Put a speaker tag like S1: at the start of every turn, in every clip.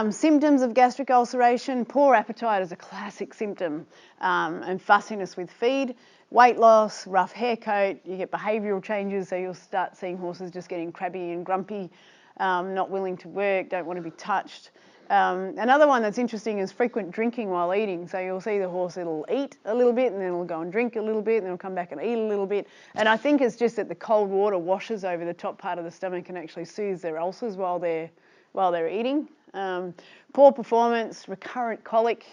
S1: Symptoms of gastric ulceration: poor appetite is a classic symptom, and fussiness with feed, weight loss, rough hair coat. You get behavioural changes, so you'll start seeing horses just getting crabby and grumpy, not willing to work, don't want to be touched. Another one that's interesting is frequent drinking while eating. So you'll see the horse, it'll eat a little bit and then it'll go and drink a little bit and then it'll come back and eat a little bit. And I think it's just that the cold water washes over the top part of the stomach and actually soothes their ulcers while they're eating. Poor performance, recurrent colic.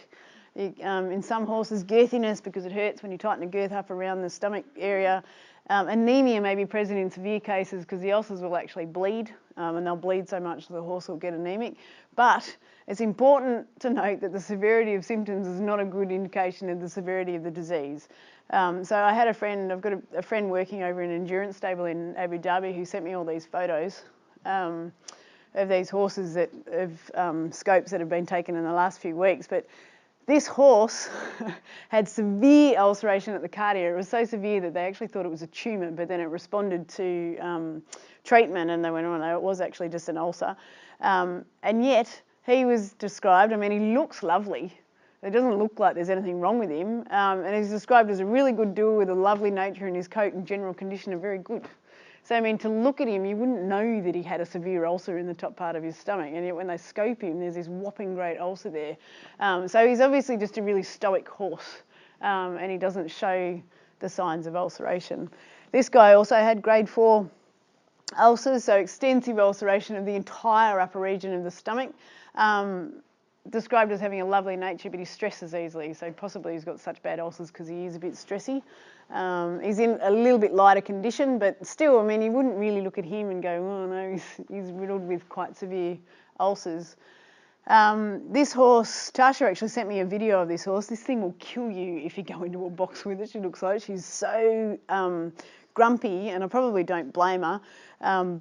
S1: In some horses, girthiness because it hurts when you tighten the girth up around the stomach area. Anemia may be present in severe cases because the ulcers will actually bleed, and they'll bleed so much that the horse will get anemic. But it's important to note that the severity of symptoms is not a good indication of the severity of the disease. So I had I've got a friend working over in an endurance stable in Abu Dhabi who sent me all these photos of these horses scopes that have been taken in the last few weeks. But this horse had severe ulceration at the cardia. It was so severe that they actually thought it was a tumour, but then it responded to treatment and they went, oh no, it was actually just an ulcer. And yet he was described, I mean, he looks lovely. It doesn't look like there's anything wrong with him. And he's described as a really good doer with a lovely nature, and his coat and general condition are very good. So, I mean, to look at him, you wouldn't know that he had a severe ulcer in the top part of his stomach. And yet when they scope him, there's this whopping great ulcer there. So he's obviously just a really stoic horse, and he doesn't show the signs of ulceration. This guy also had grade 4 ulcers, so extensive ulceration of the entire upper region of the stomach. Described as having a lovely nature, but he stresses easily, so possibly he's got such bad ulcers because he is a bit stressy. He's in a little bit lighter condition, but still, I mean, you wouldn't really look at him and go, oh no, he's riddled with quite severe ulcers. This horse, Tasha actually sent me a video of this horse. This thing will kill you if you go into a box with it. She looks like she's so grumpy, and I probably don't blame her.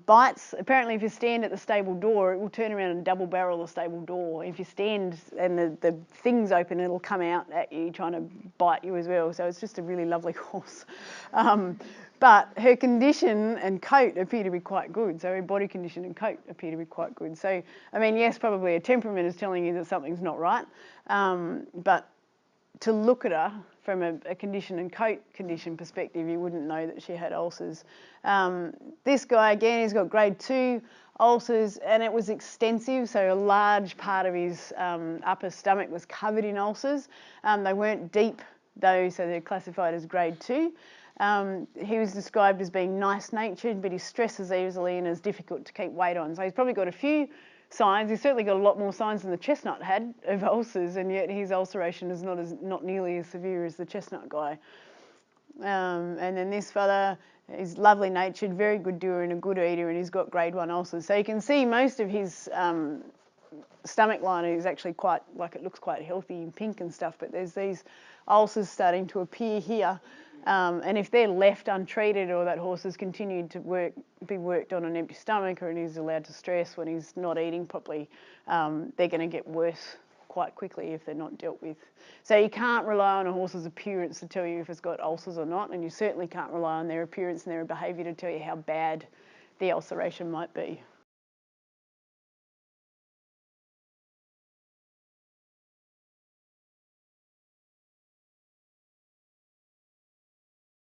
S1: Bites. Apparently, if you stand at the stable door, it will turn around and double barrel the stable door. If you stand and the thing's open, it'll come out at you trying to bite you as well. So it's just a really lovely horse. But her condition and coat appear to be quite good. So her body condition and coat appear to be quite good. So, I mean, yes, probably her temperament is telling you that something's not right. But to look at her from a condition and coat condition perspective, you wouldn't know that she had ulcers. This guy, again, he's got grade 2 ulcers, and it was extensive, so a large part of his upper stomach was covered in ulcers. They weren't deep though, so they're classified as grade 2. He was described as being nice-natured, but he stresses easily and is difficult to keep weight on. So he's probably got a few signs. He's certainly got a lot more signs than the chestnut had of ulcers, and yet his ulceration is not nearly as severe as the chestnut guy. And then this fella is lovely natured, very good doer and a good eater, and he's got grade 1 ulcers. So you can see most of his stomach lining is actually quite, like, it looks quite healthy and pink and stuff, but there's these ulcers starting to appear here. And if they're left untreated, or that horse has continued to be worked on an empty stomach, or he's allowed to stress when he's not eating properly, they're going to get worse quite quickly if they're not dealt with. So you can't rely on a horse's appearance to tell you if it's got ulcers or not, and you certainly can't rely on their appearance and their behaviour to tell you how bad the ulceration might be.